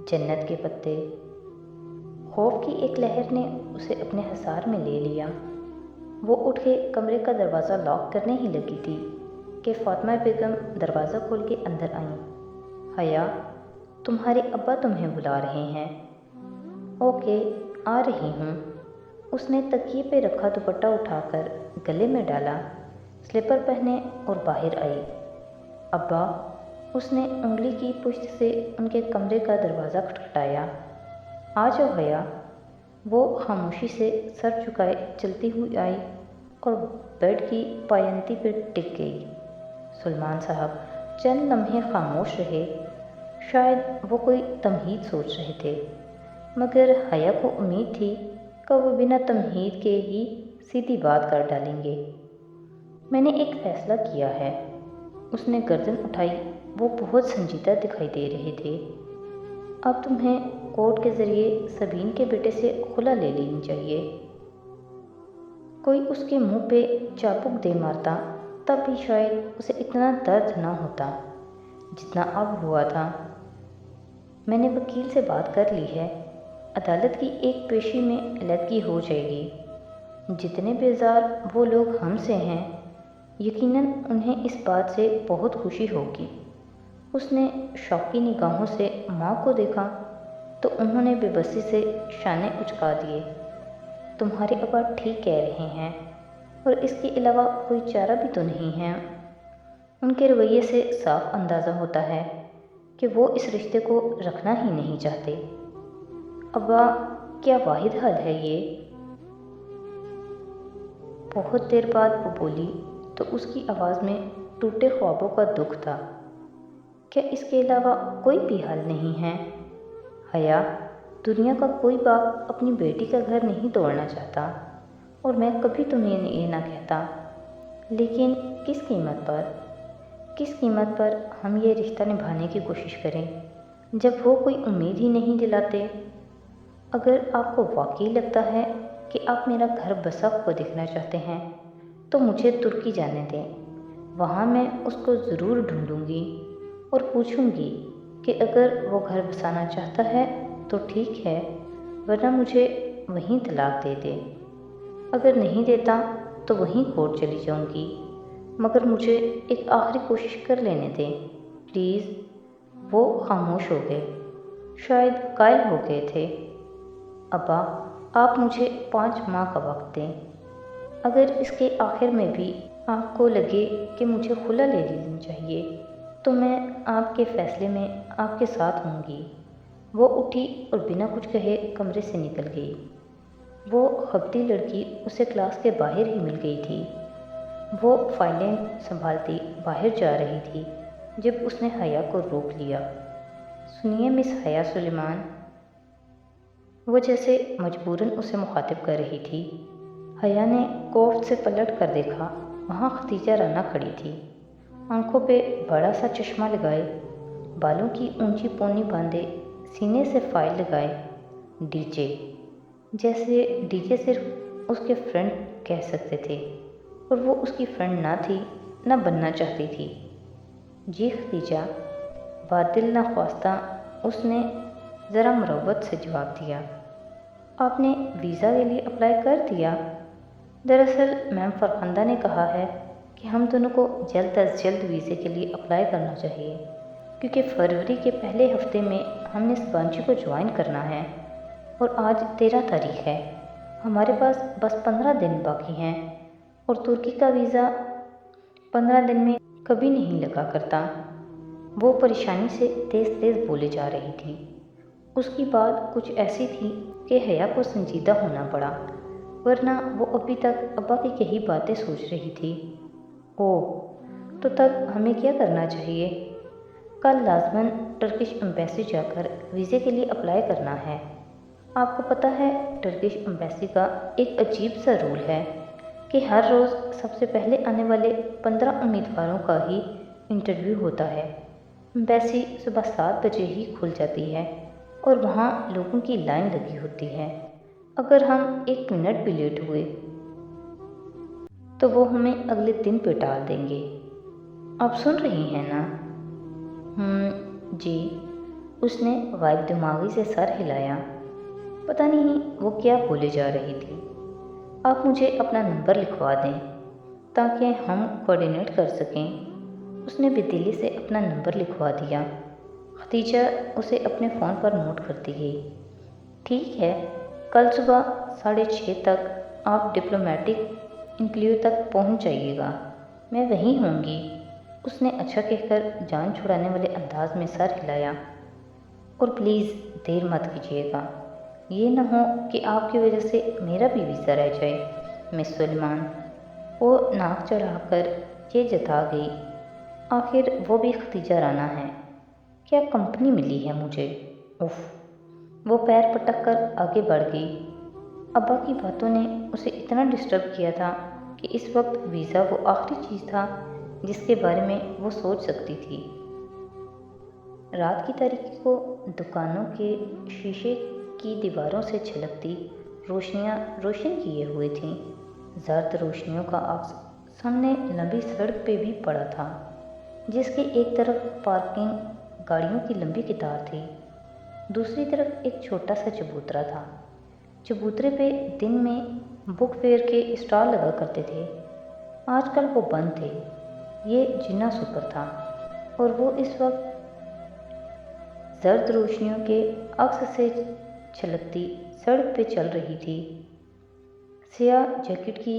جنت کے پتے۔ خوف کی ایک لہر نے اسے اپنے حصار میں لے لیا۔ وہ اٹھ کے کمرے کا دروازہ لاک کرنے ہی لگی تھی کہ فاطمہ بیگم دروازہ کھول کے اندر آئیں۔ حیا، تمہارے ابا تمہیں بلا رہے ہیں۔ اوکے، آ رہی ہوں۔ اس نے تکیے پہ رکھا دوپٹہ اٹھا کر گلے میں ڈالا، سلیپر پہنے اور باہر آئی۔ ابا، اس نے انگلی کی پشت سے ان کے کمرے کا دروازہ کھٹکھٹایا۔ آ جاؤ حیا۔ وہ خاموشی سے سر جھکائے چلتی ہوئی آئی اور بیڈ کی پائنتی پہ ٹک گئی۔ سلیمان صاحب چند لمحے خاموش رہے، شاید وہ کوئی تمہید سوچ رہے تھے، مگر حیا کو امید تھی کہ وہ بنا تمہید کے ہی سیدھی بات کر ڈالیں گے۔ میں نے ایک فیصلہ کیا ہے۔ اس نے گردن اٹھائی، وہ بہت سنجیدہ دکھائی دے رہے تھے۔ اب تمہیں کورٹ کے ذریعے سبین کے بیٹے سے خلا لے لینی چاہیے۔ کوئی اس کے منہ پہ چابک دے مارتا تب بھی شاید اسے اتنا درد نہ ہوتا جتنا اب ہوا تھا۔ میں نے وکیل سے بات کر لی ہے، عدالت کی ایک پیشی میں علیحدگی ہو جائے گی۔ جتنے بیزار وہ لوگ ہم سے ہیں، یقیناً انہیں اس بات سے بہت خوشی ہوگی۔ اس نے شوقی نگاہوں سے ماں کو دیکھا تو انہوں نے بے بسی سے شانے اچکا دیے۔ تمہارے ابا ٹھیک کہہ رہے ہیں، اور اس کے علاوہ کوئی چارہ بھی تو نہیں ہے۔ ان کے رویے سے صاف اندازہ ہوتا ہے کہ وہ اس رشتے کو رکھنا ہی نہیں چاہتے۔ ابا، کیا واحد حل ہے یہ؟ بہت دیر بعد وہ بولی تو اس کی آواز میں ٹوٹے خوابوں کا دکھ تھا۔ کیا اس کے علاوہ کوئی بھی حل نہیں ہے؟ حیا، دنیا کا کوئی باپ اپنی بیٹی کا گھر نہیں توڑنا چاہتا، اور میں کبھی تمہیں یہ نہ کہتا، لیکن کس قیمت پر؟ کس قیمت پر ہم یہ رشتہ نبھانے کی کوشش کریں جب وہ کوئی امید ہی نہیں دلاتے؟ اگر آپ کو واقعی لگتا ہے کہ آپ میرا گھر بسا ہوا دیکھنا چاہتے ہیں تو مجھے ترکی جانے دیں۔ وہاں میں اس کو ضرور ڈھونڈوں گی اور پوچھوں گی کہ اگر وہ گھر بسانا چاہتا ہے تو ٹھیک ہے، ورنہ مجھے وہیں طلاق دے دے۔ اگر نہیں دیتا تو وہیں کورٹ چلی جاؤں گی، مگر مجھے ایک آخری کوشش کر لینے دیں پلیز۔ وہ خاموش ہو گئے، شاید قائل ہو گئے تھے۔ ابا، آپ مجھے 5 ماہ کا وقت دیں۔ اگر اس کے آخر میں بھی آپ کو لگے کہ مجھے خلا لے لینی چاہیے تو میں آپ کے فیصلے میں آپ کے ساتھ ہوں گی۔ وہ اٹھی اور بنا کچھ کہے کمرے سے نکل گئی۔ وہ خبتی لڑکی اسے کلاس کے باہر ہی مل گئی تھی۔ وہ فائلیں سنبھالتی باہر جا رہی تھی جب اس نے حیا کو روک لیا۔ سنیے مس حیا سلیمان۔ وہ جیسے مجبوراً اسے مخاطب کر رہی تھی۔ حیا نے کوفت سے پلٹ کر دیکھا، وہاں ختیجہ رانا کھڑی تھی، آنکھوں پہ بڑا سا چشمہ لگائے، بالوں کی اونچی پونی باندھے، سینے سے فائل لگائے۔ ڈی جے، جیسے ڈی جے صرف اس کے فرینڈ کہہ سکتے تھے، اور وہ اس کی فرینڈ نہ تھی، نہ بننا چاہتی تھی۔ جی ختیجہ، بات دل نخواستہ اس نے ذرا مروت سے جواب دیا۔ آپ نے ویزا کے لیے اپلائی کر دیا؟ دراصل میم فرخندہ نے کہا ہے کہ ہم دونوں کو جلد از جلد ویزے کے لیے اپلائی کرنا چاہیے، کیونکہ فروری کے پہلے ہفتے میں ہم نے سبانچی کو جوائن کرنا ہے، اور آج 13 تاریخ ہے۔ ہمارے پاس بس 15 دن باقی ہیں، اور ترکی کا ویزا 15 دن میں کبھی نہیں لگا کرتا۔ وہ پریشانی سے تیز تیز بولے جا رہی تھی۔ اس کی بات کچھ ایسی تھی کہ حیا کو سنجیدہ ہونا پڑا، ورنہ وہ ابھی تک ابا کی کہی باتیں سوچ رہی تھی۔ اوہ، تو تب ہمیں کیا کرنا چاہیے؟ کل لازماً ٹرکش ایمبیسی جا کر ویزے کے لیے اپلائی کرنا ہے۔ آپ کو پتہ ہے ٹرکش ایمبیسی کا ایک عجیب سا رول ہے کہ ہر روز سب سے پہلے آنے والے 15 امیدواروں کا ہی انٹرویو ہوتا ہے۔ ایمبیسی صبح 7 بجے ہی کھل جاتی ہے اور وہاں لوگوں کی لائن لگی ہوتی ہے۔ اگر ہم 1 منٹ بھی لیٹ ہوئے تو وہ ہمیں اگلے دن پہ ٹال دیں گے۔ آپ سن رہی ہیں نا؟ جی۔ اس نے غائب دماغی سے سر ہلایا۔ پتہ نہیں وہ کیا بولے جا رہی تھی۔ آپ مجھے اپنا نمبر لکھوا دیں تاکہ ہم کوآرڈینیٹ کر سکیں۔ اس نے بدلی سے اپنا نمبر لکھوا دیا۔ خدیجہ اسے اپنے فون پر نوٹ کرتی گئی۔ ٹھیک ہے، کل صبح 6:30 تک آپ ڈپلومیٹک انکلیو تک پہنچ جائیے گا، میں وہیں ہوں گی۔ اس نے اچھا کہہ کر جان چھڑانے والے انداز میں سر ہلایا۔ اور پلیز دیر مت کیجیے گا، یہ نہ ہو کہ آپ کی وجہ سے میرا بھی ویزا رہ جائے مس سلیمان۔ وہ ناک چڑھا کر یہ جتا گئی، آخر وہ بھی خدیجہ رانا ہے، کیا کمپنی ملی ہے مجھے، اف۔ وہ پیر پٹک کر آگے بڑھ گئی۔ ابا کی باتوں نے اسے اتنا ڈسٹرب کیا تھا کہ اس وقت ویزا وہ آخری چیز تھا جس کے بارے میں وہ سوچ سکتی تھی۔ رات کی تاریکی کو دکانوں کے شیشے کی دیواروں سے چھلکتی روشنیاں روشن کیے ہوئے تھیں۔ زرد روشنیوں کا عکس سامنے لمبی سڑک پہ بھی پڑا تھا، جس کے ایک طرف پارکنگ گاڑیوں کی لمبی قطار تھی، دوسری طرف ایک چھوٹا سا چبوترا تھا۔ چبوترے پہ دن میں بک فیئر کے اسٹال لگا کرتے تھے، آج کل وہ بند تھے۔ یہ جنا سپر تھا اور وہ اس وقت زرد روشنیوں کے عکس سے چھلکتی سڑک پہ چل رہی تھی۔ سیاہ جیکٹ کی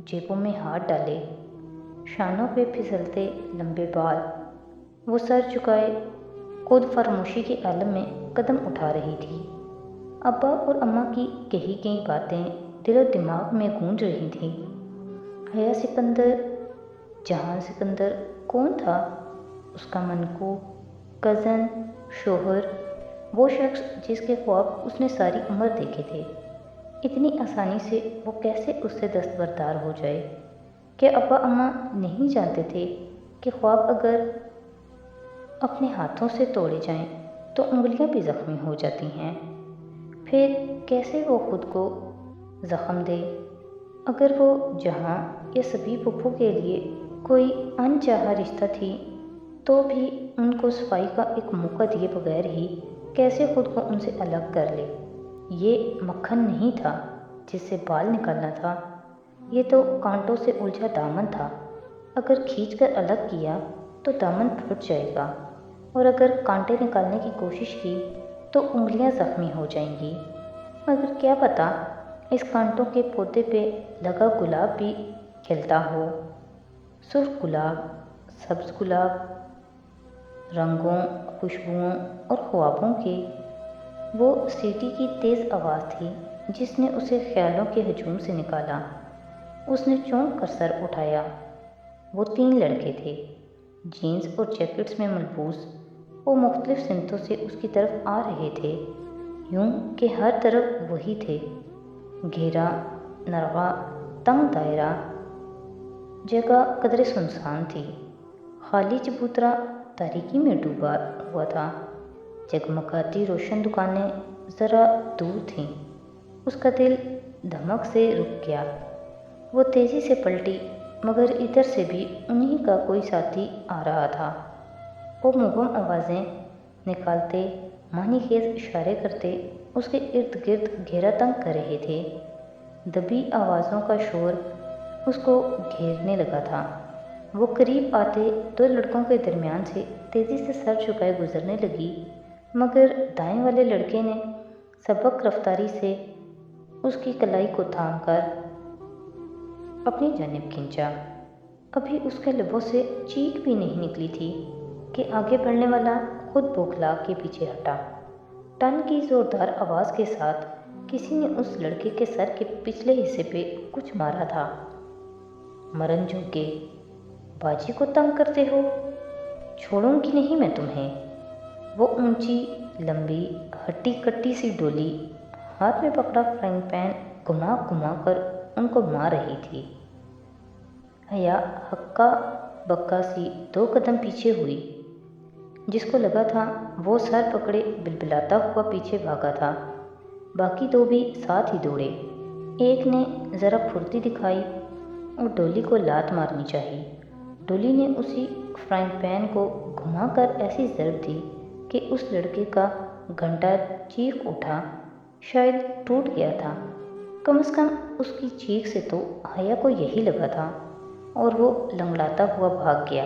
جیبوں میں ہاتھ ڈالے، شانوں پہ پھسلتے لمبے بال، وہ سر جھکائے خود فراموشی کے عالم میں قدم اٹھا رہی تھی۔ ابا اور اماں کی کہی گئی باتیں دل و دماغ میں گونج رہی تھیں۔ حیا سکندر، جہان سکندر کون تھا؟ اس کا منکو، کزن، شوہر، وہ شخص جس کے خواب اس نے ساری عمر دیکھے تھے۔ اتنی آسانی سے وہ کیسے اس سے دستبردار ہو جائے؟ کیا ابا اماں نہیں جانتے تھے کہ خواب اگر اپنے ہاتھوں سے توڑے جائیں تو انگلیاں بھی زخمی ہو جاتی ہیں؟ پھر کیسے وہ خود کو زخم دے؟ اگر وہ جہاں یا سبھی پھپھو کے لیے کوئی انچاہا رشتہ تھی تو بھی ان کو صفائی کا ایک موقع دیے بغیر ہی کیسے خود کو ان سے الگ کر لے؟ یہ مکھن نہیں تھا جس سے بال نکالنا تھا، یہ تو کانٹوں سے الجھا دامن تھا۔ اگر کھینچ کر الگ کیا تو دامن پھٹ جائے گا، اور اگر کانٹے نکالنے کی کوشش کی تو انگلیاں زخمی ہو جائیں گی۔ مگر کیا پتہ اس کانٹوں کے پودے پہ لگا گلاب بھی کھلتا ہو، سرخ گلاب، سبز گلاب، رنگوں، خوشبوؤں اور خوابوں کے۔ وہ سیٹی کی تیز آواز تھی جس نے اسے خیالوں کے ہجوم سے نکالا۔ اس نے چونک کر سر اٹھایا۔ وہ 3 لڑکے تھے، جینز اور جیکٹس میں ملبوس۔ وہ مختلف سمتوں سے اس کی طرف آ رہے تھے، یوں کہ ہر طرف وہی تھے، گھیرا، نرغہ، تنگ دائرہ۔ جگہ قدرے سنسان تھی، خالی چبوترا تاریکی میں ڈوبا ہوا تھا، جگمگاتی روشن دکانیں ذرا دور تھیں۔ اس کا دل دھمک سے رک گیا۔ وہ تیزی سے پلٹی، مگر ادھر سے بھی انہی کا کوئی ساتھی آ رہا تھا۔ وہ مبہم آوازیں نکالتے، معنی خیز اشارے کرتے اس کے ارد گرد گھیرا تنگ کر رہے تھے۔ دبی آوازوں کا شور اس کو گھیرنے لگا تھا۔ وہ قریب آتے 2 لڑکوں کے درمیان سے تیزی سے سر جھکائے گزرنے لگی، مگر دائیں والے لڑکے نے سبک رفتاری سے اس کی کلائی کو تھام کر اپنی جانب کھینچا۔ ابھی اس کے لبوں سے چیخ بھی نہیں نکلی تھی کہ آگے بڑھنے والا خود بوکھلا کے پیچھے ہٹا۔ ٹن کی زوردار آواز کے ساتھ کسی نے اس لڑکے کے سر کے پچھلے حصے پہ کچھ مارا تھا۔ مرن جھوکے، باجی کو تنگ کرتے ہو، چھوڑوں گی نہیں میں تمہیں۔ وہ اونچی، لمبی، ہٹی کٹی سی ڈولی ہاتھ میں پکڑا فرائنگ پین گھما گھما کر ان کو مار رہی تھی۔ حیا ہکا بکا سی 2 قدم پیچھے ہوئی۔ جس کو لگا تھا وہ سر پکڑے بلبلاتا ہوا پیچھے بھاگا تھا، باقی 2 بھی ساتھ ہی دوڑے۔ ایک نے ذرا پھرتی دکھائی اور ڈولی کو لات مارنی چاہی۔ ڈولی نے اسی فرائنگ پین کو گھما کر ایسی ضرب دی کہ اس لڑکے کا گھنٹہ چیخ اٹھا، شاید ٹوٹ گیا تھا۔ کم از کم اس کی چیخ سے تو حیا کو یہی لگا تھا، اور وہ لنگڑاتا ہوا بھاگ گیا۔